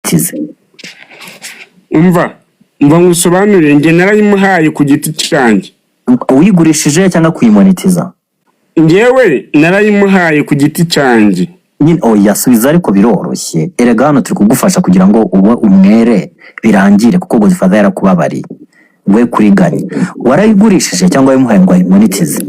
imonetize. Umva ngusobanurire, njye narayimuhaye ku giti cyanjye. Uyigurishije cyangwa kuyimonetiza? Njyewe narayimuhaye ku giti cyanjye. Yasubiza ariko biroroshye. Erega hano turi kugufasha kugira ngo uba umwere birangire, kuko Godfather yarakubabariye. We kuriganya. Warayigurishije cyangwa wayimuhaye ngo ayimonetize?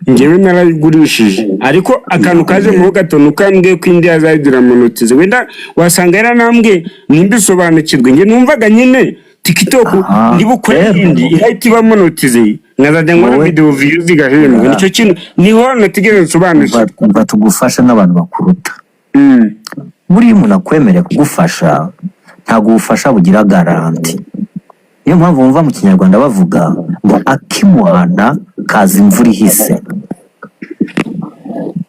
Njyewe narayigurishije, ariko akantu kaje mu gato nukambwiye ko indi azayigira monetize. Wenda wasanga yaranambwiye nimbisobanukirwe. Njye numvaga nyine TikTok ndi bukore indi ihita iba monetize, nkazajya nkora video views zigahembwa. Nicyo kintu niho natigeze nsobanukirwa. Batugufasha n'abantu bakuruta. Buri umuntu akwemereye kugufasha ntago ubufasha bugira garanti. Niyo mpamvu wumva mu Kinyarwanda bavuga ngo akimuhana kaza imvura ihise.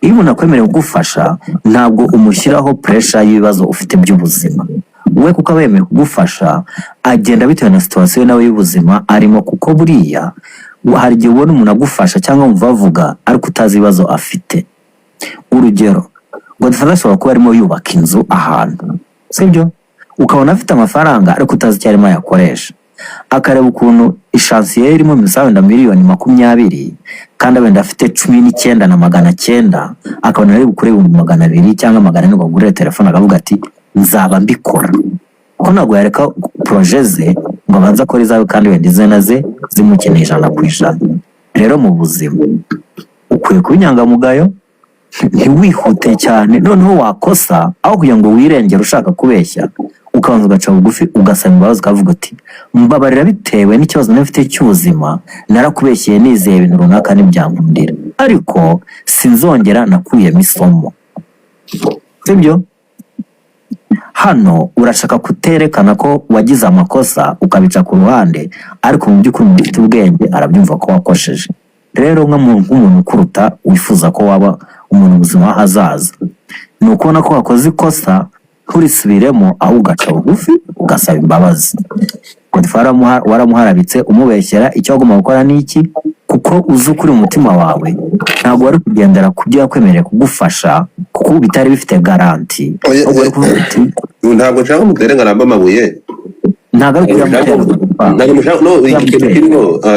Iyo umuntu akwemereye kugufasha ntabwo umushyiraho pressure y'ibibazo ufite by'ubuzima. We kuko abemeye kugufasha agenda bitewe na situation nawe y'ubuzima arimo, kuko buriya hari igihe ubona umuntu agufasha cyangwa umva avuga ariko utazi ibibazo afite. Urugero, Godfather ashobora kuba arimo yubaka inzu ahantu, sibyo? Ukabona afite amafaranga ariko utazi icyo arimo yakoresha. Akareba ukuntu ishansiye irimo misawenda miliyoni 20 kandi abenda afite 19,900, akabona ari gukora 200,000 cyangwa 400 bagurira telefone, akavuga ati nzaba mbikora. Ko ntabwo yareka projet ze ngo abanza akora izawe kandi wenda izena ze zimukeneye 100%. Rero mu buzima ukwiye kubinyangamugayo, ntiwihute cyane. Noneho wakosa aho kugira ngo wirengere ushaka kubeshya, ukabanza ugaca bugufi ugasaba imbabazi, ukavuga ati mbabarira bitewe n'ikibazo nafite cy'ubuzima, narakubeshyeye nizeye ibintu runaka n'ibyankundira, ariko sinzongera, nakuyemo isomo. Sibyo? Hano urashaka kuterekana ko wagize amakosa ukabica ku ruhande, ariko mu by'ukuri ufite ubwenge arabyumva ko wakosheje. Rero nk'umuntu ukuruta wifuza ko waba umuntu ubuzima hazaza, ni ukubona ko wakoze ikosa nturisubiremo, aho ugaca bugufi ugasaba imbabazi. Godfather waramuharabitse umubeshyera, icyo agomba gukora n'iki, kuko uzi ukuri mu mutima wawe ntabwo wari kugendera ku byo yakwemereye kugufasha, kuko bitari bifite garanti. Ntabwo nshaka mutere ngaramba amabuye, ntabwo ari kuyamutera.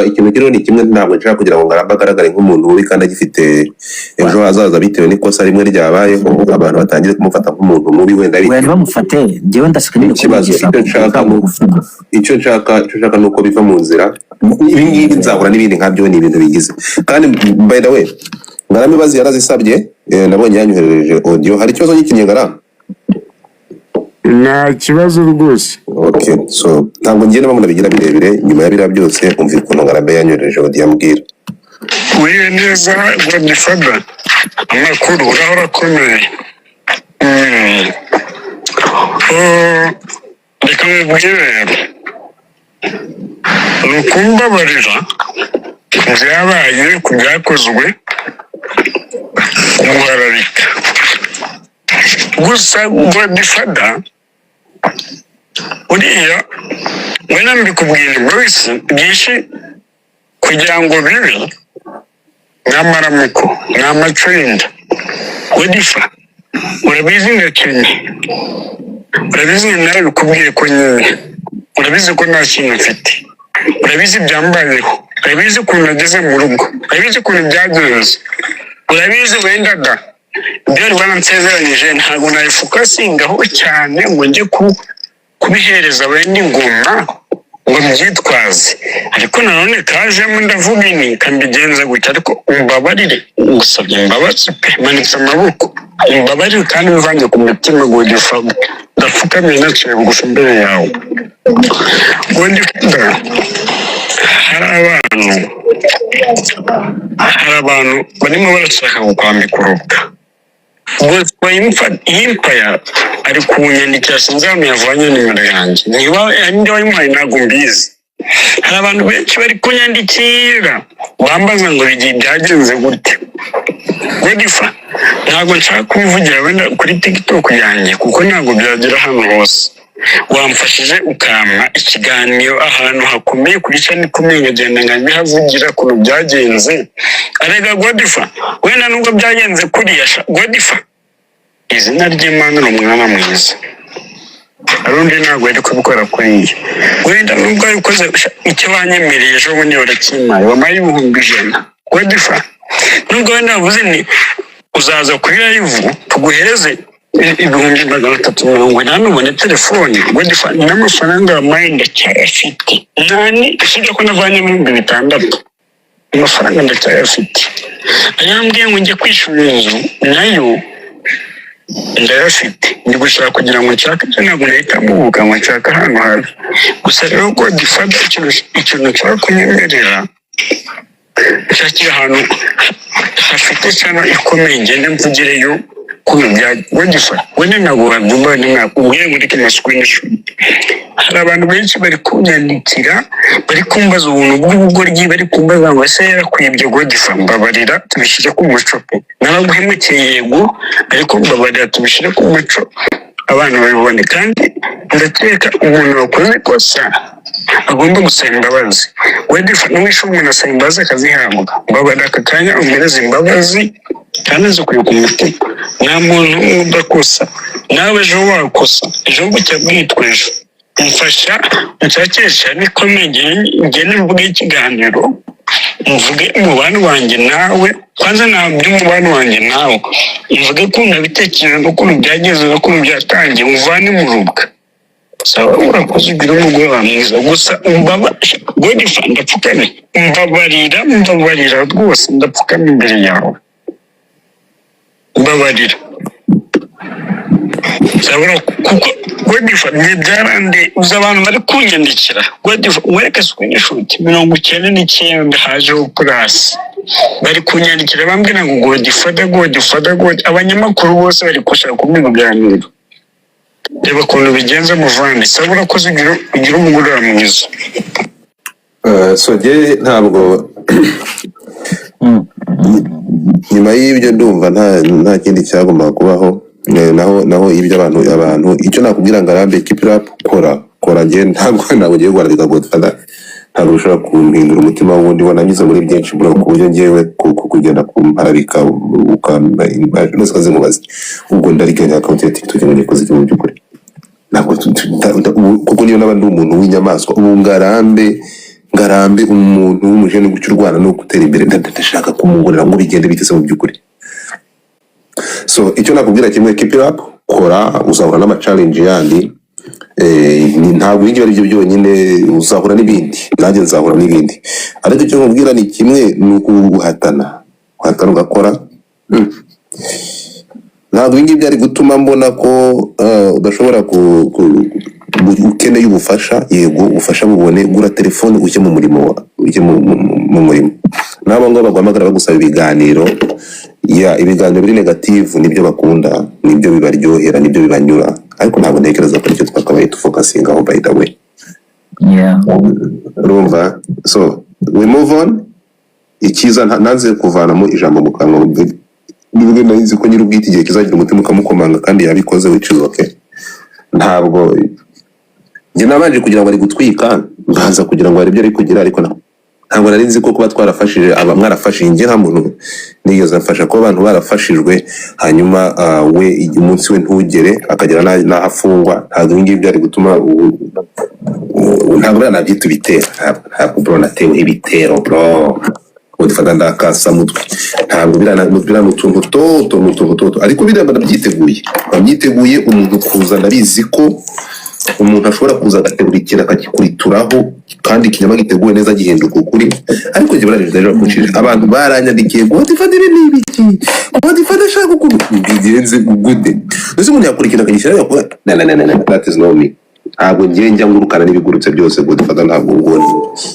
Ikintu kiriho ni kimwe. Ntabwo nshaka kugira ngo ngaramba agaragare nk'umuntu mubi kandi agifite ejo hazaza bitewe n'ikosa rimwe ryabayeho, abantu batangire kumufata nk'umuntu mubi. Wenda bamufate, njyewe ndashaka n'ikibazo. Icyo nshaka ni uko biva mu nzira. Ibi ngibi nzahura n'ibindi nkabyo, ni ibintu bigize. Kandi by the way, Ngarambe bazi yarazisabye, nabonye yanyoherereje audio. Hari ikibazo gikinye Ngarambe? Nta kibazo rwose. Okay, so ntabwo ngiye nabamuna bigira birebire. Nyuma ya bira byose umva ukuntu Ngarambe yanyoherereje audio ambwira. Wiye neza Godfather, amakuru urahora akomeye. Reka mubwire, nukumbabarira byabaye ku byakozwe umuharabika. Gusa Godfather uriya wena mbikubwira Boyce byinshi kugira ngo bibe n'amaramuko n'amacenda. Godfather urabizi ndakenye, urabizi nawe bikubwiye ko nyine, urabizi ko nta kintu mfite, urabizi byambayeho, urabizi ukuntu nageze mu rugo, urabizi ukuntu byagenze, urabizi wenda da ibyo baransezeranyije ntabwo nayifokasingaho cyane ngo njye kubihereza wenda ingoma ngo mbyitwaze. Ariko nanone kajemo ndavuga ini kambigenza gutya, ariko umbabarire, ngusabye imbabazi pe, manitse amaboko, umbabarire kandi mvanye ku mutima. Godfather ndapfukamye naciye bugufi imbere yawe. Godfather, hari abantu barimo barashaka kukwambika urubuga. Impaya ari kunyandikira sinzamu yavanye nimero yanjye, niba ndi wayimuhaye ntabwo mbizi. Hari abantu benshi bari kunyandikira bambaza ngo igihe byagenze gute. Godfather ntabwo nshaka kubivugira wenda kuri TikTok yanjye, kuko ntabwo byagera hano hose. Wamfashije ukampa ikiganiro ahantu hakomeye kuri cyane ikomeye, ngagenda nkabihavugira ukuntu byagenze. Arega Godfather wenda nubwo byagenze kuriya Godfather, izina ry'Imana ni umwana mwiza. arundi ntabwo yari kubikora kuriya wenda nubwo yabikoze icyo banyemereye ejo bundi barakimaye wampaye ibihumbi 100 Godfa nubwo wenda navuze ni uzaza kuri live tuguhereze ibihumbi 380 ubone telefone Godfa n'amafaranga wampaye ndacyayafite nani usibye ko navanye mu 600 amafaranga ndacyayafite ayambwiye ngo njye kwishura inzu nayo ndayafite ndi gushaka kugira ngo nshaka ibyo ntabwo nahita mubuga ngo nshaka ahantu habi gusa rero Godfa ikintu nshaka kunyemerera nshakira ahantu hafite cyane ikomeye ngende mvugireyo kuno bya Godfa wenda ntabwo wabyumva ubwiye muri kino screenshot hari abantu benshi bari kunyandikira bari kumbaza ubuntu bw'ubugoryi bari kumbaza ngo ese yarakwibye Godfa mbabarira tubishyire ku muco pe naraguhemukeye yego ariko mbabarira tubishyire ku muco abantu babibone kandi ndakeka umuntu wakoze ikosa agomba gusaba imbabazi Godfa n'uwishe umuntu asaba imbabazi akazihabwa mbabarira aka kanya umpereze imbabazi kandi zo kuri ku mutima nta muntu udakosa nawe ejo wakosa ejo bucya bwitwejo mfasha nshakisha nikomeye ngene mvuge ikiganiro mvuge umubano wanjye nawe kwanza ntabwo umubano wanjye nawe mvuge ko nabitekereje n'ukuntu byageze n'ukuntu byatangiye muvane mu rubwa sawa urakoze ugira umugoroba mwiza gusa Godfa ndapfukame mbabarira rwose ndapfukame imbere yawe mbabarira sabura kuko Godfa byarande uza abantu bari kunyandikira Godfa wereke screenshot 99 hajeho plus bari kunyandikira bambwira ngo Godfa abanyamakuru bose bari gushaka kubiganira reba kuntu bigenza muvandi sabura ko ugira umugoroba mwiza soje ntabwo nyuma y'ibyo ndumva nta kindi cyagomba kubaho naho ibyo abantu icyo nakubwira ngo arambe keep up kora nge ntabwo ngiye guharanira Godfa ntabwo ushobora kumpindura umutima wundi wananyuze muri byinshi bro ku buryo ngewe kugenda kumparabika ukamba nose kaze mubazi ubwo ndariganya account ya TikTok ngo nikoze mu byukuri ntabwo kuko niyo nabandi umuntu w'inyamaswa ubu ngarambe umuntu w'umujene gucyo Rwanda no gutera imbere ndashaka kumugurira ngo bigende bitese mu byukuri so icyo nakubwira kimwe keep up kora uzahura n'ama challenge yandi ntabwo ibyo ari byo byonyine uzahura n'ibindi nanjye nzahura n'ibindi ariko icyo nkubwira ni kimwe ni ukuguhatana ugakora ntabwo ibingi byari gutuma mbona ko udashobora ukeneye ubufasha yego ubufasha bubone gura telefone ujye mu murimo nabo ngo bagwamagara bagusaba ibiganiro ibiganiro biri negative nibyo bakunda nibyo bibaryohera nibyo bibanyura ariko ntabwo ntekereza ko icyo twakabaye tufokasinga aho by the way urumva so we move on ikiza nanze kuvanamo ijambo mu kanwa nubwo narinzi ko nyir'ubwite igihe kizagira umutima ukamukomanga kandi yabikoze which is okay ntabwo njye nabanje kugira ngo ari gutwika mbanza kugira ngo ari byo ari kugira ariko ntabwo narinzi ko kuba twarafashije mwarafashije nge nta muntu nigeze afasha ko abantu barafashijwe hanyuma we umunsi we ntugere akagera n'ahafungwa ntabwo ibingibi byari gutuma ntabwo nabyita ibitero ntabwo bro natewe ibitero bro udufata ndakasa mutwe ntabwo birana utuntu toto ariko biramba ndabyiteguye umuntu kuza ndabizi ko umuntu ashobora kuza agategurikira akakikurituraho kandi ikinyama giteguwe neza gihinduka ukuri ariko jye bararije kucira abantu baranyandikiye Godfa dire n'ibiki Godfa ndashaka ukuntu bigenze gude nzi umuntu yakurikira akagishyira yakora that is no me ntabwo ngiye njya ngurukana n'ibigurutse byose Godfa ntabwo ngone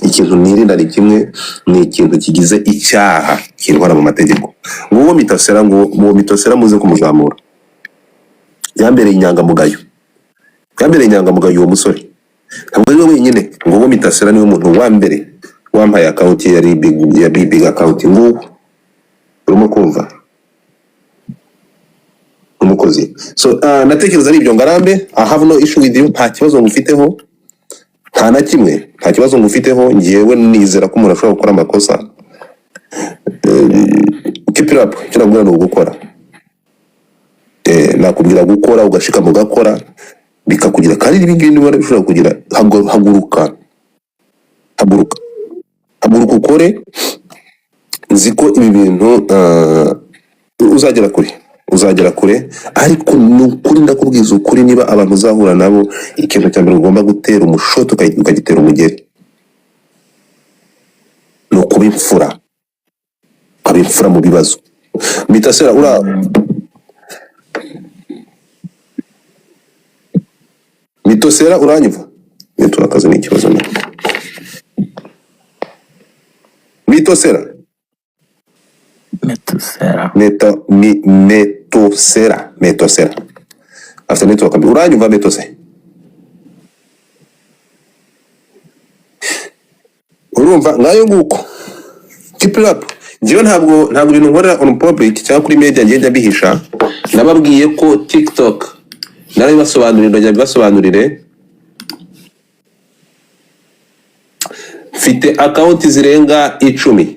ikintu nirinda ni kimwe ni ikintu kigize icyaha kirwara mu mategeko nguwo mitosera muze kumuzamura yambereye inyangamugayo uwo musore ntabwo ari we wenyine ngo uwo mitasera niwe muntu wa mbere wampaye account ya big account nguwo urimo kumva umukozi so natekereza ari ibyo ngarambe I have no issue with you nta kibazo ngufiteho nta na kimwe nta kibazo ngufiteho ngiyewe nizera ko umuntu ashobora gukora amakosa keep it up kirabwira no gukora nakubwira gukora ugashika mu gakora bikakugira kandi ibi ngibi niba bishobora kugira haguruka ukore nzi ko ibi bintu uzagera kure ariko nukuri ndakubwiza ukuri niba abantu uzahura nabo ikintu cya mbere ugomba gutera umushoto ukagitera umugeri no kuba imfura mu bibazo Mitasera Mitosera uranyumva turakaze n'ikibazo na Mitosera afite network kambi uranyumva Mitose urumva ngayo nguko keep it up Jiyo ntabwo ibintu nkora on public cyangwa kuri media ngenda bihisha nababwiye ko TikTok narabibasobanurire mfite account zirenga 10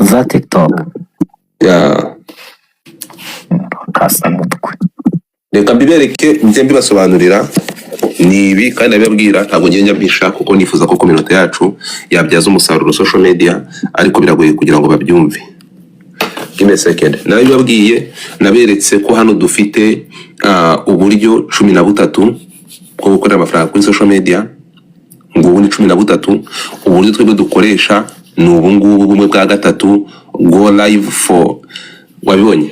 za TikTok kasa mutwe reka mbibereke njye mbibasobanurira nibi kandi nabibabwira ntabwo ngenda mpisha kuko nifuza ko community yacu yabyaza umusaruro social media ariko biragoye kugira ngo babyumve. Give me a second. Nabibabwiye naberetse ko hano dufite uburyo 13 bwo gukorera amafaranga kuri social media ngo ubu ni 13 uburyo twebwe dukoresha ni ubu ngubu bumwe bwa gatatu go live for wabibonye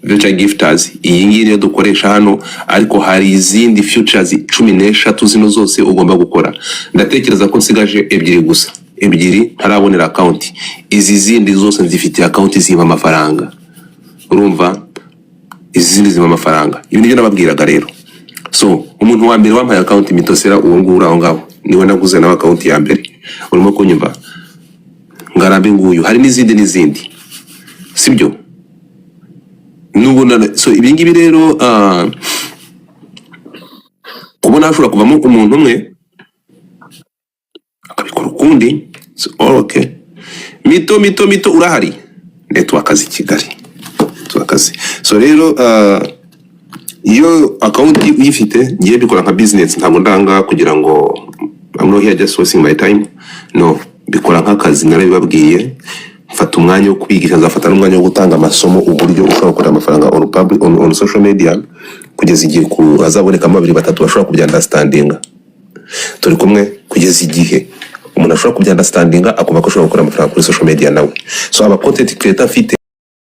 Future Gifters iyi ngiyi niyo dukoresha hano ariko hari izindi futures 13 zino zose ugomba gukora. Ndatekereza ko nsigaje ebyiri gusa ebyiri ntarabonera account izi zindi zose nzifitiye account ziba amafaranga urumva izi zindi ziba amafaranga ibi nibyo nababwiraga rero. So umuntu wa mbere wampaye account Mitosera uwo ngura aho ngaho niwe naguze na account ya mbere urimo kunyumva ngarambe nguyu hari n'izindi sibyo nubona. So ibi ngibi rero kubona ashobora kuvamo umuntu umwe akabikora ukundi. So, okay mito urahari network akazi Kigali tuakazi. So rero iyo account uyifite ngiye bikora nka business ntabwo ndanga kugira ngo I'm not here just wasting my time no bikora nk'akazi narabibabwiye mfata umwanya wo kubigisha nzafata n'umwanya wo gutanga amasomo uburyo ushobora gukora amafaranga on public on social media kugeza igihe azabonekamo 2-3 bashobora kubya understanding turi kumwe kugeza igihe umuntu ashobora kubya understanding akumva ko ashobora gukora amafaranga kuri social media nawe. So aba content creator afite